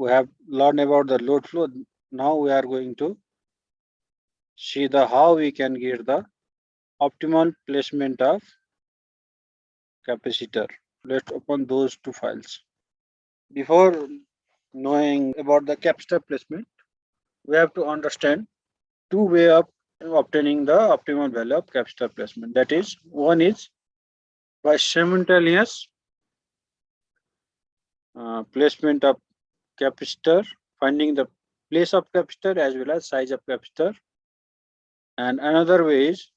we have learned about the load flow. Now we are going to see the how we can get the optimal placement of capacitor. Let's open those two files. Before knowing about the capacitor placement, we have to understand two ways of obtaining the optimal value of capacitor placement. That is, one is by simultaneous placement of capacitor, finding the place of capacitor as well as size of capacitor, and another way is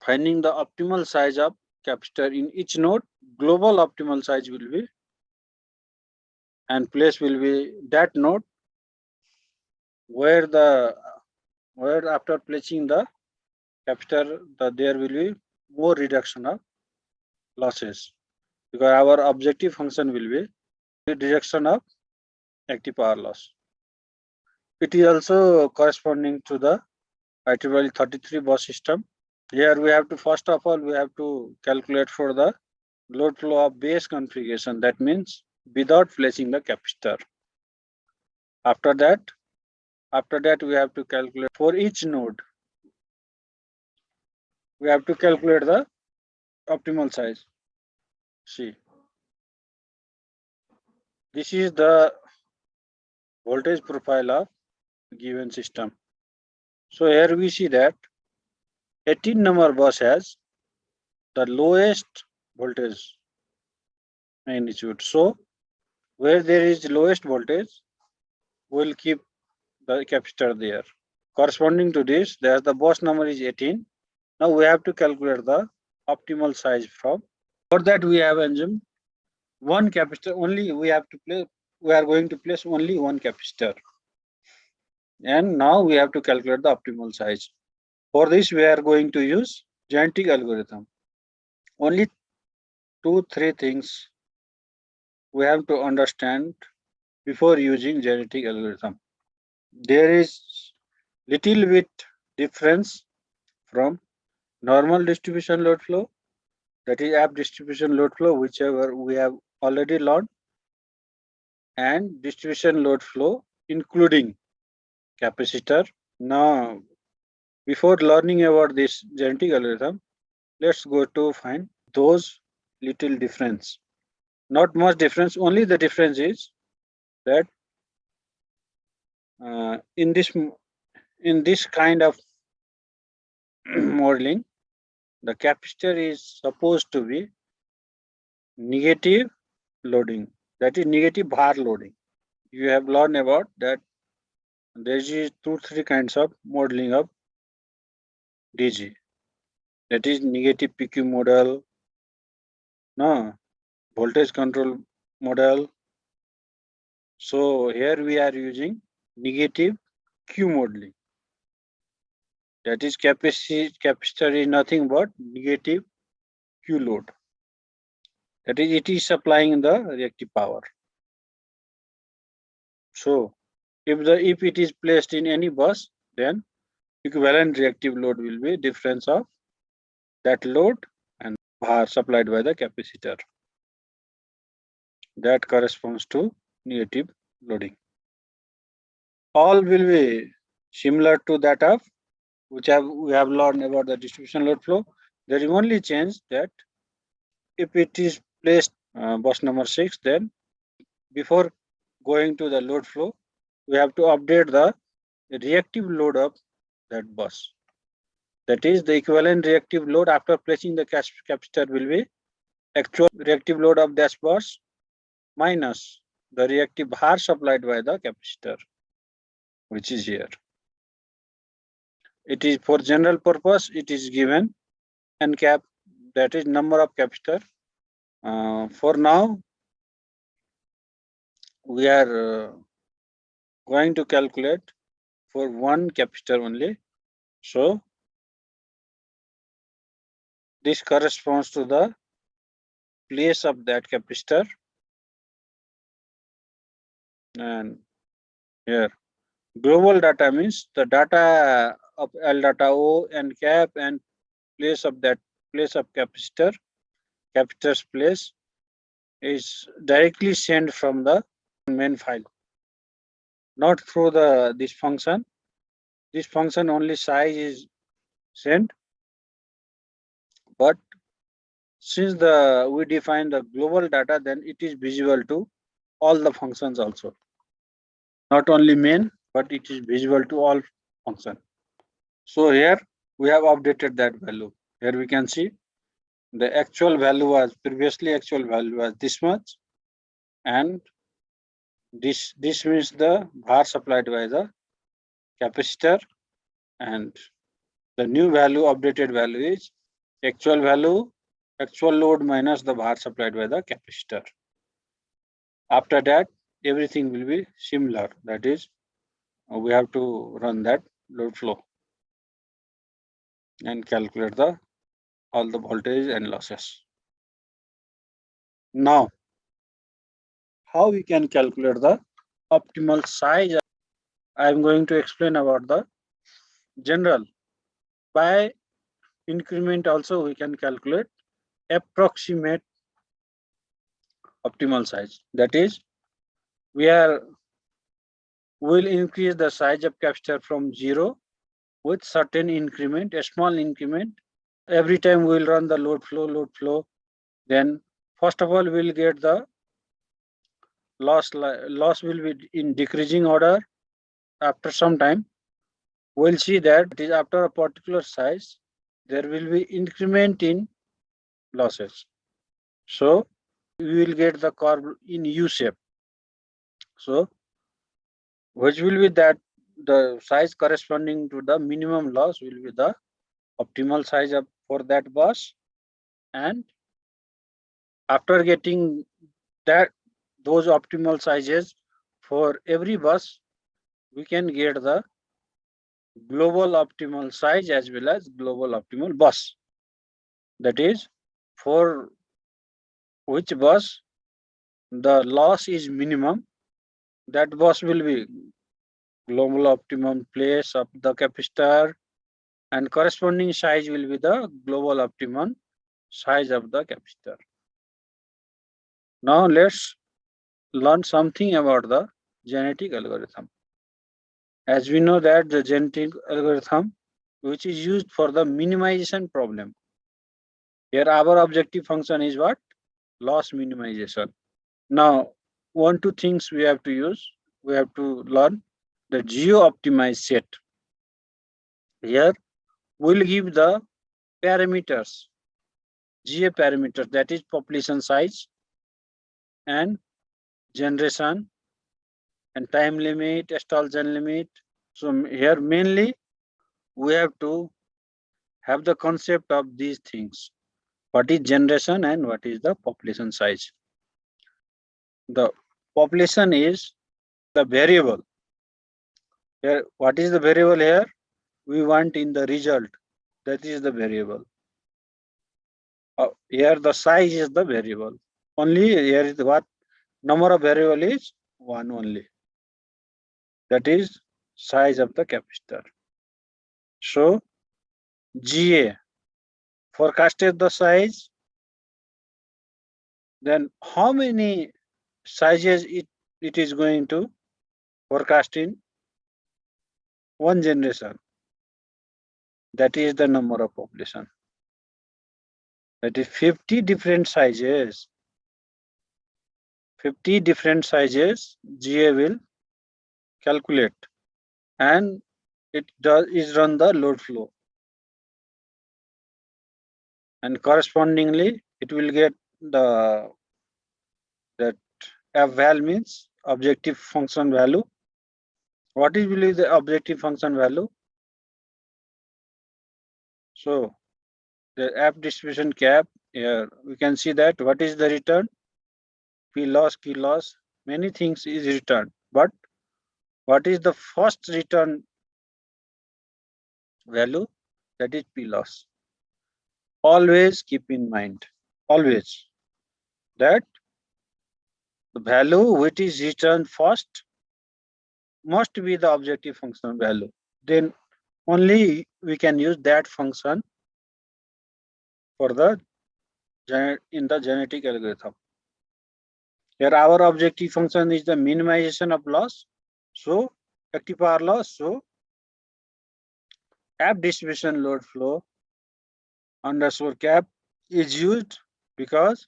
finding the optimal size of capacitor in each node. Global optimal size will be and place will be that node where after placing the capacitor there will be more reduction of losses, because our objective function will be reduction of active power loss. It is also corresponding to the IEEE 33 bus system. Here we have to, first of all, we have to calculate for the load flow of base configuration. That means without placing the capacitor. After that we have to calculate for each node. We have to calculate the optimal size. See, this is the voltage profile of given system. So here we see that 18 number bus has the lowest voltage magnitude. So where there is lowest voltage, we'll keep the capacitor there. Corresponding to this, there the bus number is 18. Now we have to calculate the optimal size from. For that we have assumed one capacitor only. We are going to place only one capacitor. And now we have to calculate the optimal size. For this we are going to use genetic algorithm. Only 2-3 things we have to understand before using genetic algorithm. There is little bit difference from normal distribution load flow, that is app distribution load flow, whichever we have already learned, and distribution load flow including capacitor. Now, before learning about this genetic algorithm, let's go to find those little difference. Not much difference, only the difference is that in this kind of modeling, the capacitor is supposed to be negative loading, that is negative bar loading. You have learned about that. There is 2-3 kinds of modeling of DG. That is negative PQ model, voltage control model. So here we are using negative Q modeling. That is capacitor is nothing but negative Q load. That is, it is supplying the reactive power. So if it is placed in any bus, then equivalent reactive load will be difference of that load and power supplied by the capacitor. That corresponds to negative loading. All will be similar to that of which we have learned about the distribution load flow. There is only change that if it is placed bus number 6, then before going to the load flow, we have to update the reactive load of that bus. That is, the equivalent reactive load after placing the capacitor will be actual reactive load of that bus minus the reactive bar supplied by the capacitor, which is here. It is for general purpose, it is given n cap, that is number of capacitor. For now, we are going to calculate for one capacitor only. So this corresponds to the place of that capacitor, and here global data means the data of L data O and cap and place of capacitor. Capacitor's place is directly sent from the main file, not through this function. This function only size is sent, but since we define the global data, then it is visible to all the functions also, not only main, but it is visible to all function. So here we have updated that value. Here we can see the actual value was this much, and this means the var supplied by the capacitor, and the new value, updated value, is actual load minus the var supplied by the capacitor. After that, everything will be similar. That is, we have to run that load flow and calculate all the voltage and losses. Now, how we can calculate the optimal size? I am going to explain about the general. By increment also we can calculate approximate optimal size. That is, will increase the size of capacitor from 0 with certain increment, a small increment. Every time we will run the load flow. Then first of all, we will get the loss will be in decreasing order. After some time, we'll see that it is after a particular size, there will be increment in losses. So we will get the curve in U shape. So which will be that the size corresponding to the minimum loss will be the optimal size for that bus, and after getting those optimal sizes for every bus, we can get the global optimal size as well as global optimal bus. That is, for which bus the loss is minimum, that bus will be global optimum place of the capacitor, and corresponding size will be the global optimum size of the capacitor. Now let's learn something about the genetic algorithm. As we know that the genetic algorithm, which is used for the minimization problem. Here our objective function is what? Loss minimization. Now, two things we have to use. We have to learn the geo-optimized set. Here we'll give the parameters, GA parameters, that is population size and generation and time limit, Stalzen limit. So here mainly we have to have the concept of these things. What is generation and what is the population size? The population is the variable. Here, what is the variable here? We want in the result. That is the variable. Here the size is the variable. Only here is what number of variable is 1 only. That is size of the capacitor. So GA forecasted the size. Then how many sizes it is going to forecast in one generation? That is the number of population. That is 50 different sizes. 50 different sizes GA will calculate, and it is run the load flow, and correspondingly it will get that val means objective function value. What is will be the objective function value? So the app distribution cap, here we can see that what is the return? P loss, key loss, many things is returned, but what is the first return value? That is P loss. Always keep in mind, always, that the value which is returned first must be the objective function value. Then only we can use that function for in the genetic algorithm. Here our objective function is the minimization of loss. So active power loss. So cap distribution load flow underscore cap is used because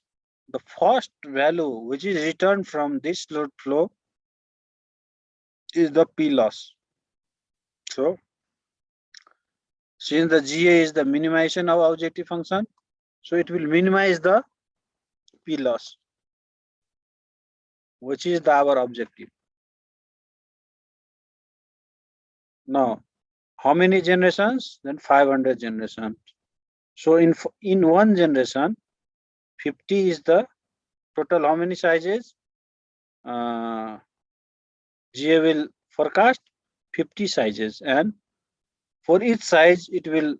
the first value which is returned from this load flow is the P loss. So since the GA is the minimization of objective function, so it will minimize the P loss, which is our objective. Now, how many generations? Then 500 generations. So in one generation, 50 is the total. How many sizes? GA will forecast 50 sizes, and for each size, it will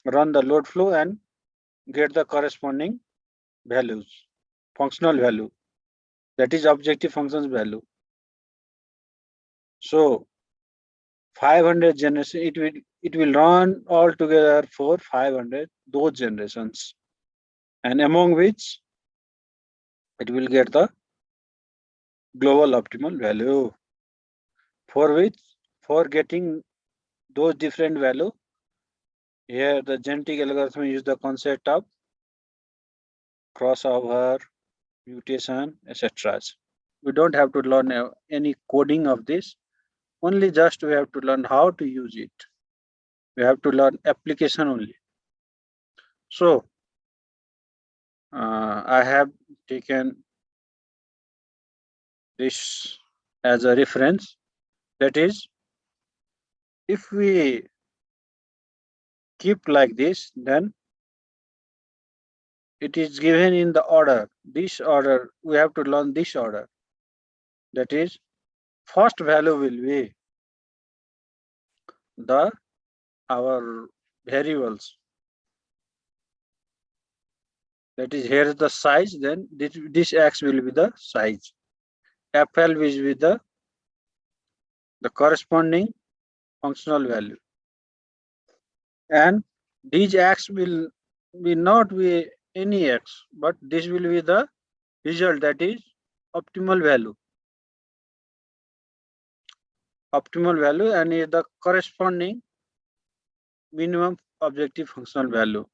run the load flow and get the corresponding values, functional value, that is objective functions value. So 500 generation, it will run all together for 500 those generations, and among which it will get the global optimal value, for which, for getting those different value, here the genetic algorithm use the concept of crossover, mutation, etc. We don't have to learn any coding of this, only just we have to learn how to use it. We have to learn application only. So I have taken this as a reference. That is, if we keep like this, then it is given in the order. This order, we have to learn this order. That is, first value will be the our variables. That is, here is the size, then this x will be the size. FL will be the corresponding functional value. And these x will not be any x, but this will be the result, that is optimal value. Optimal value and is the corresponding minimum objective functional value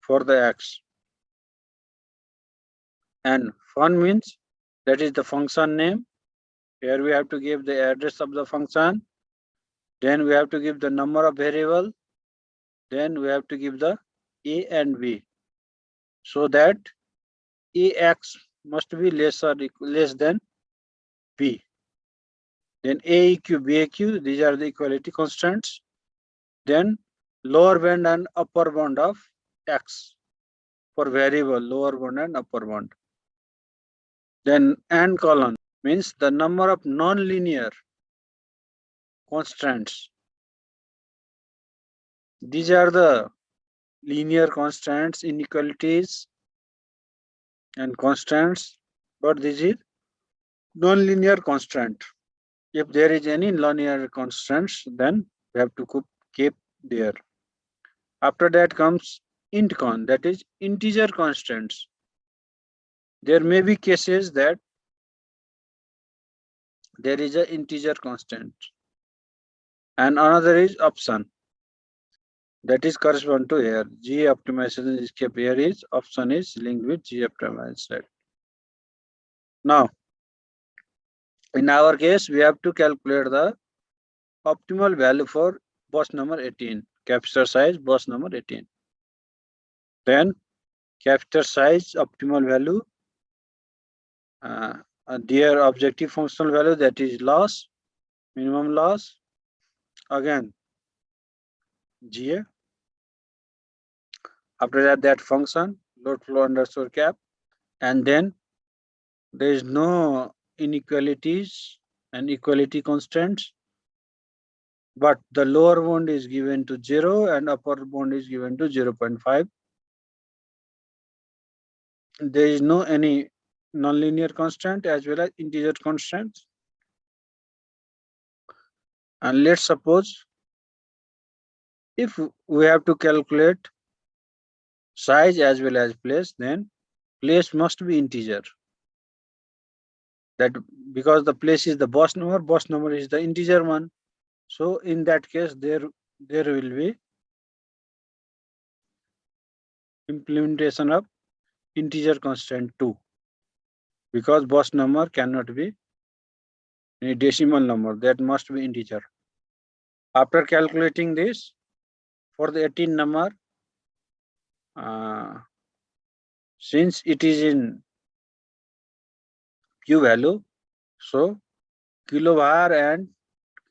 for the x. And fun means that is the function name. Here we have to give the address of the function. Then we have to give the number of variable. Then we have to give the a and b, so that ax must be less than b. Then aeq, baq, these are the equality constants. Then lower bound and upper bound of x for variable, lower bound and upper bound. Then and colon means the number of non-linear constants. These are the linear constants, inequalities and constants, but this is non-linear constant. If there is any linear constants, then we have to keep there. After that comes int con, that is integer constants. There may be cases that there is an integer constant, and another is option, that is correspond to here. G optimization is kept here, is option is linked with G optimization. Now, in our case, we have to calculate the optimal value for bus number 18, capacitor size bus number 18. Then capacitor size optimal value, their objective functional value, that is loss, minimum loss, again GA. After that function load flow underscore cap, and then there is no inequalities and equality constants, but the lower bound is given to 0 and upper bound is given to 0.5. There is no any nonlinear constant as well as integer constants. And let's suppose if we have to calculate size as well as place, then place must be integer. that because the place is the bus number is the integer one. So in that case, there will be implementation of integer constant 2, because bus number cannot be any decimal number, that must be integer. After calculating this, for the 18 number, since it is in Q value, so kilovar and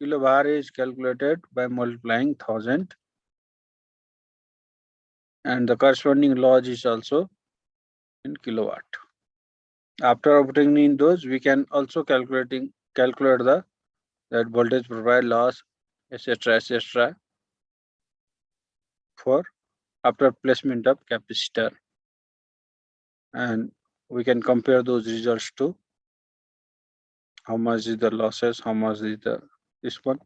kilovar is calculated by multiplying 1000, and the corresponding loss is also in kilowatt. After obtaining those, we can also calculate the that voltage profile loss, etc. for after placement of capacitor, and we can compare those results to how much is the losses, how much is the this one.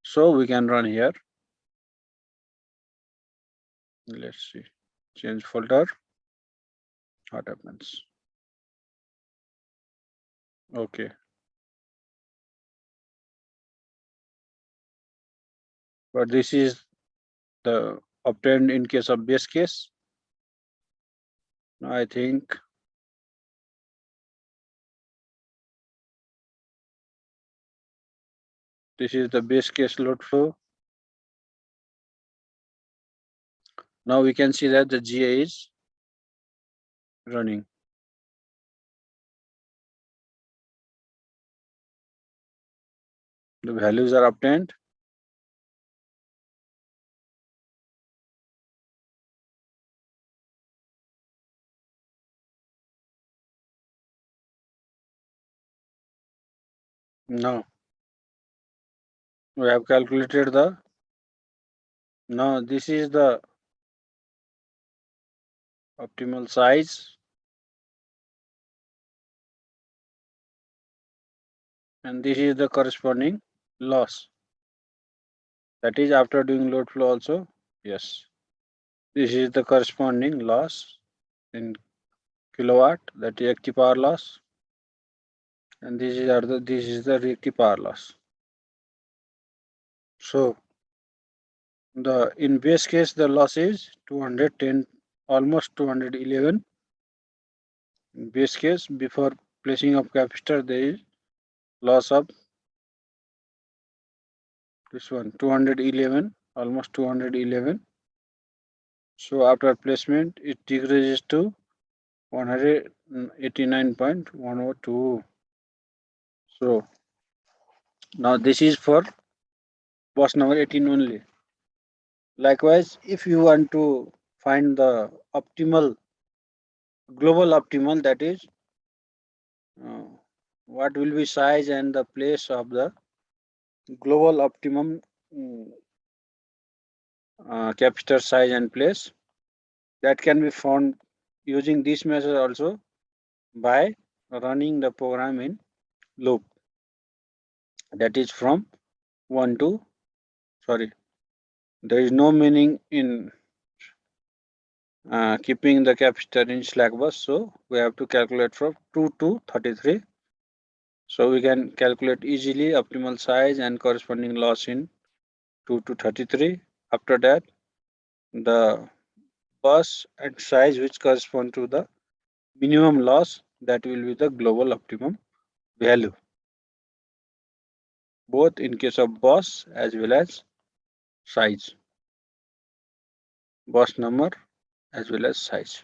So we can run here. Let's see, change folder. What happens? Okay. But this is the obtained in case of base case. I think this is the base case load flow. Now we can see that the GA is running. The values are obtained. Now we have calculated the, now this is the optimal size, and this is the corresponding loss. That is after doing load flow also. Yes, this is the corresponding loss in kilowatt, that is active power loss, and this is the reactive power loss. So the in base case the loss is 210, almost 211. In base case, before placing of capacitor, there is loss of this one 211, almost 211. So after placement, it decreases to 189.102. So now this is for bus number 18 only. Likewise, if you want to find the optimal, global optimal, that is what will be size and the place of the global optimum capacitor size and place, that can be found using this method also by running the program in loop. That is from 1 to, sorry, there is no meaning in keeping the capacitor in slack bus, so we have to calculate from 2 to 33. So we can calculate easily optimal size and corresponding loss in 2 to 33. After that, the bus and size which correspond to the minimum loss, that will be the global optimum value, both in case of bus as well as size, bus number as well as size.